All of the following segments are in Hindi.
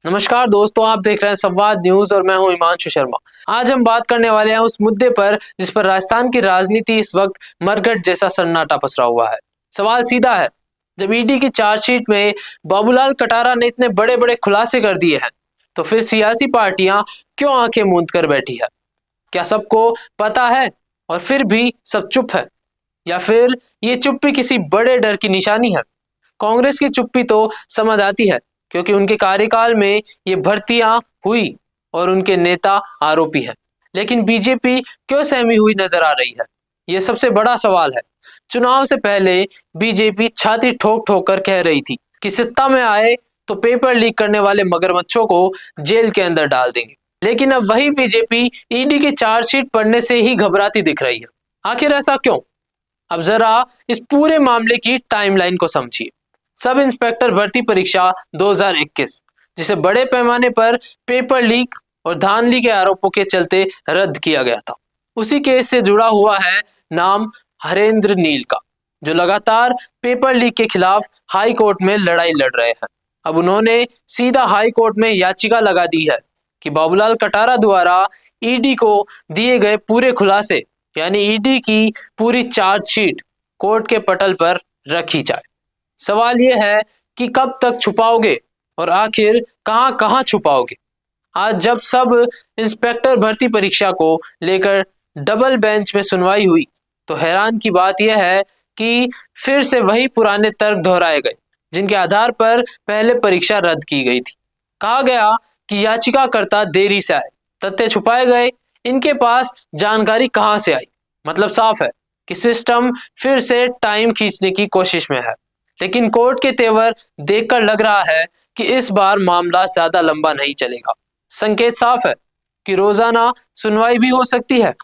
नमस्कार दोस्तों, आप देख रहे हैं संवाद न्यूज और मैं हूं हिमांशु शर्मा। आज हम बात करने वाले हैं उस मुद्दे पर जिस पर राजस्थान की राजनीति इस वक्त मरघट जैसा सन्नाटा पसरा हुआ है। सवाल सीधा है, जब ईडी की चार्जशीट में बाबूलाल कटारा ने इतने बड़े बड़े खुलासे कर दिए हैं तो फिर सियासी पार्टियां क्यों आंखें मूंद कर बैठी है? क्या सबको पता है और फिर भी सब चुप है, या फिर ये चुप्पी किसी बड़े डर की निशानी है? कांग्रेस की चुप्पी तो समझ आती है, क्योंकि उनके कार्यकाल में ये भर्तियां हुई और उनके नेता आरोपी है। लेकिन बीजेपी क्यों सहमी हुई नजर आ रही है? ये सबसे बड़ा सवाल है। चुनाव से पहले बीजेपी छाती ठोक ठोक कर कह रही थी कि सत्ता में आए तो पेपर लीक करने वाले मगरमच्छों को जेल के अंदर डाल देंगे। लेकिन अब वही बीजेपी ईडी की चार्जशीट पढ़ने से ही घबराती दिख रही है। आखिर ऐसा क्यों? अब जरा इस पूरे मामले की टाइमलाइन को समझिए। सब इंस्पेक्टर भर्ती परीक्षा 2021, जिसे बड़े पैमाने पर पेपर लीक और धांधली के आरोपों के चलते रद्द किया गया था, उसी केस से जुड़ा हुआ है नाम हरेंद्र नील का, जो लगातार पेपर लीक के खिलाफ हाई कोर्ट में लड़ाई लड़ रहे हैं। अब उन्होंने सीधा हाई कोर्ट में याचिका लगा दी है कि बाबूलाल कटारा द्वारा ईडी को दिए गए पूरे खुलासे, यानी ईडी की पूरी चार्जशीट कोर्ट के पटल पर रखी जाए। सवाल यह है कि कब तक छुपाओगे और आखिर कहां कहां छुपाओगे? आज जब सब इंस्पेक्टर भर्ती परीक्षा को लेकर डबल बेंच में सुनवाई हुई तो हैरान की बात यह है कि फिर से वही पुराने तर्क दोहराए गए जिनके आधार पर पहले परीक्षा रद्द की गई थी। कहा गया कि याचिकाकर्ता देरी से आए, तथ्य छुपाए गए, इनके पास जानकारी कहां से आई। मतलब साफ है कि सिस्टम फिर से टाइम खींचने की कोशिश में है। लेकिन कोर्ट के तेवर देखकर लग रहा है कि इस बार मामला ज्यादा लंबा नहीं चलेगा। संकेत साफ है कि रोजाना सुनवाई भी हो सकती है।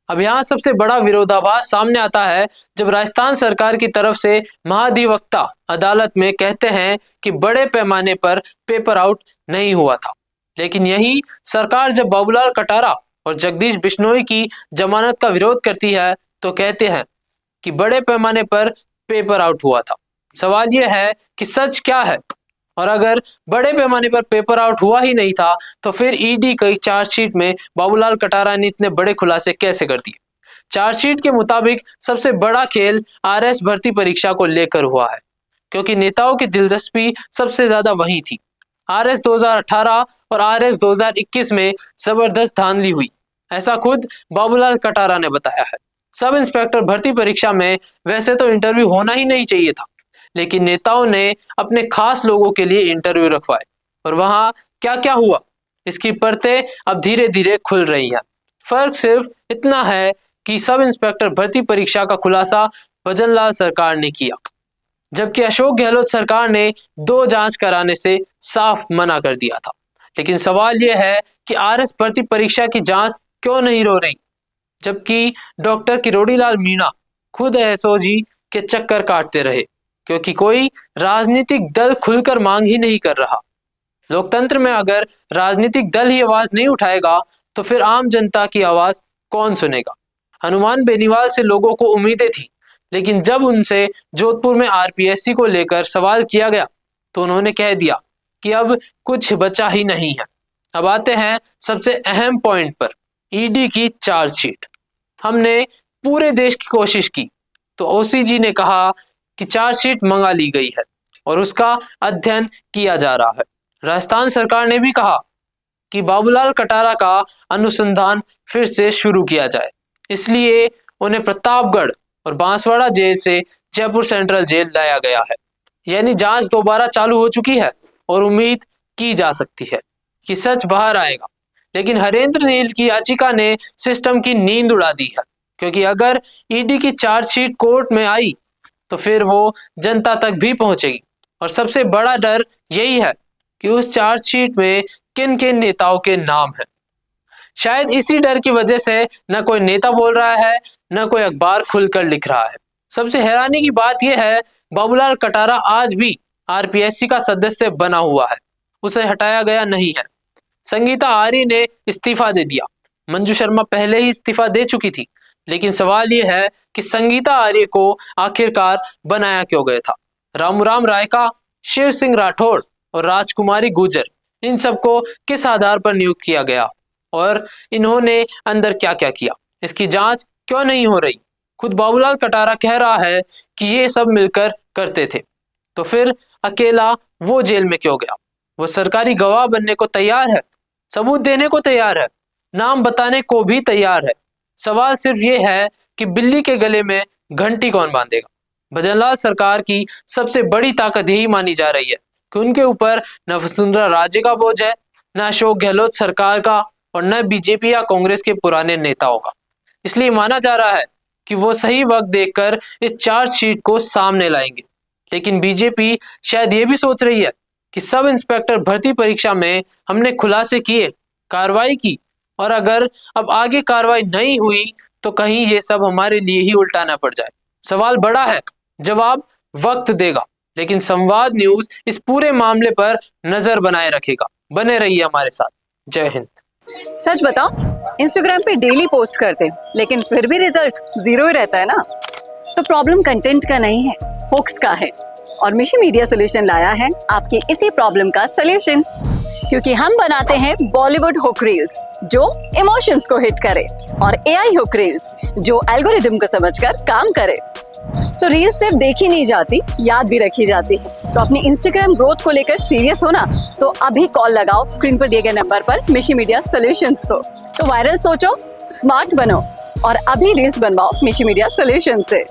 अब यहाँ सबसे बड़ा विरोधाभास सामने आता है जब राजस्थान सरकार की तरफ से महाधिवक्ता अदालत में कहते हैं कि बड़े पैमाने पर पेपर आउट नहीं हुआ था। लेकिन यही सरकार जब बाबूलाल कटारा और जगदीश बिश्नोई की जमानत का विरोध करती है तो कहते हैं कि बड़े पैमाने पर पेपर आउट हुआ था। सवाल यह है कि सच क्या है? और अगर बड़े पैमाने पर पेपर आउट हुआ ही नहीं था तो फिर ईडी की चार्जशीट में बाबूलाल कटारा ने इतने बड़े खुलासे कैसे कर दिए? चार्जशीट के मुताबिक सबसे बड़ा खेल आरएस भर्ती परीक्षा को लेकर हुआ है, क्योंकि नेताओं की दिलचस्पी सबसे ज्यादा वही थी। आरएस 2018 और आरएस 2021 में जबरदस्त धांधली हुई, ऐसा खुद बाबूलाल कटारा ने बताया है। सब इंस्पेक्टर भर्ती परीक्षा में वैसे तो इंटरव्यू होना ही नहीं चाहिए था, लेकिन नेताओं ने अपने खास लोगों के लिए इंटरव्यू रखवाए और वहां क्या क्या हुआ इसकी परतें अब धीरे धीरे खुल रही हैं। फर्क सिर्फ इतना है कि सब इंस्पेक्टर भर्ती परीक्षा का खुलासा भजनलाल सरकार ने किया, जबकि अशोक गहलोत सरकार ने 2 जांच कराने से साफ मना कर दिया था। लेकिन सवाल यह है कि आरएस भर्ती परीक्षा की जांच क्यों नहीं हो रही, जबकि डॉक्टर किरोड़ी लाल मीणा खुद एसओजी के चक्कर काटते रहे, क्योंकि कोई राजनीतिक दल खुलकर मांग ही नहीं कर रहा। लोकतंत्र में अगर राजनीतिक दल ही आवाज नहीं उठाएगा तो फिर आम जनता की आवाज कौन सुनेगा? हनुमान बेनीवाल से लोगों को उम्मीदें थी, लेकिन जब उनसे जोधपुर में आरपीएससी को लेकर सवाल किया गया तो उन्होंने कह दिया कि अब कुछ बचा ही नहीं है। अब आते हैं सबसे अहम पॉइंट पर, ईडी की चार्जशीट। हमने पूरे देश की कोशिश की तो ओसीजी ने कहा कि चार्जशीट मंगा ली गई है और उसका अध्ययन किया जा रहा है। राजस्थान सरकार ने भी कहा कि बाबूलाल कटारा का अनुसंधान फिर से शुरू किया जाए, इसलिए उन्हें प्रतापगढ़ और बांसवाड़ा जेल से जयपुर सेंट्रल जेल लाया गया है। यानी जांच दोबारा चालू हो चुकी है और उम्मीद की जा सकती है कि सच बाहर आएगा। लेकिन हरेंद्र नील की याचिका ने सिस्टम की नींद उड़ा दी है, क्योंकि अगर ईडी की चार्जशीट कोर्ट में आई तो फिर वो जनता तक भी पहुंचेगी। और सबसे बड़ा डर यही है कि उस चार्जशीट में किन किन नेताओं के नाम हैं। शायद इसी डर की वजह से न कोई नेता बोल रहा है, न कोई अखबार खुलकर लिख रहा है। सबसे हैरानी की बात यह है, बाबूलाल कटारा आज भी आरपीएससी का सदस्य बना हुआ है, उसे हटाया गया नहीं है। संगीता आर्य ने इस्तीफा दे दिया, मंजू शर्मा पहले ही इस्तीफा दे चुकी थी। लेकिन सवाल यह है कि संगीता आर्य को आखिरकार बनाया क्यों गया था? रामूराम रायका, शिव सिंह राठौड़ और राजकुमारी गुर्जर, इन सबको किस आधार पर नियुक्त किया गया और इन्होंने अंदर क्या क्या किया, इसकी जांच क्यों नहीं हो रही। खुद बाबूलाल कटारा कह रहा है कि ये सब मिलकर करते थे, तो फिर अकेला वो जेल में क्यों गया। वो सरकारी गवाह बनने को तैयार है, सबूत देने को तैयार है, नाम बताने को भी तैयार है। सवाल सिर्फ ये है कि बिल्ली के गले में घंटी कौन बांधेगा। भजनलाल सरकार की सबसे बड़ी ताकत यही मानी जा रही है कि उनके ऊपर न वसुंधरा राजे का बोझ है, न अशोक गहलोत सरकार का, और न बीजेपी या कांग्रेस के पुराने नेताओं का। इसलिए माना जा रहा है कि वो सही वक्त देखकर इस चार्जशीट को सामने लाएंगे। लेकिन बीजेपी शायद ये भी सोच रही है कि सब इंस्पेक्टर भर्ती परीक्षा में हमने खुलासे किए, कार्रवाई की, और अगर अब आगे कार्रवाई नहीं हुई तो कहीं ये सब हमारे लिए ही उल्टा ना पड़ जाए। सवाल बड़ा है, जवाब वक्त देगा, लेकिन संवाद न्यूज इस पूरे मामले पर नजर बनाए रखेगा। बने रहिए हमारे साथ। जय हिंद। सच बताओ, इंस्टाग्राम पे डेली पोस्ट करते लेकिन फिर भी रिजल्ट 0 ही रहता है ना। तो प्रॉब्लम कंटेंट का नहीं है, हुक्स का है। और मिशी मीडिया सोल्यूशन लाया है आपकी इसी प्रॉब्लम का सोल्यूशन, क्योंकि हम बनाते हैं बॉलीवुड हुक रील्स जो इमोशंस को हिट करे, और एआई हुक रील्स जो एल्गोरिदम को समझकर काम करे। तो रील्स सिर्फ देखी नहीं जाती, याद भी रखी जाती है। तो अपनी इंस्टाग्राम ग्रोथ को लेकर सीरियस हो ना, तो अभी कॉल लगाओ स्क्रीन पर दिए गए नंबर पर मिशी मीडिया सोल्यूशंस को। तो वायरल सोचो, स्मार्ट बनो, और अभी रील्स बनवाओ मिशी मीडिया सोल्यूशन से।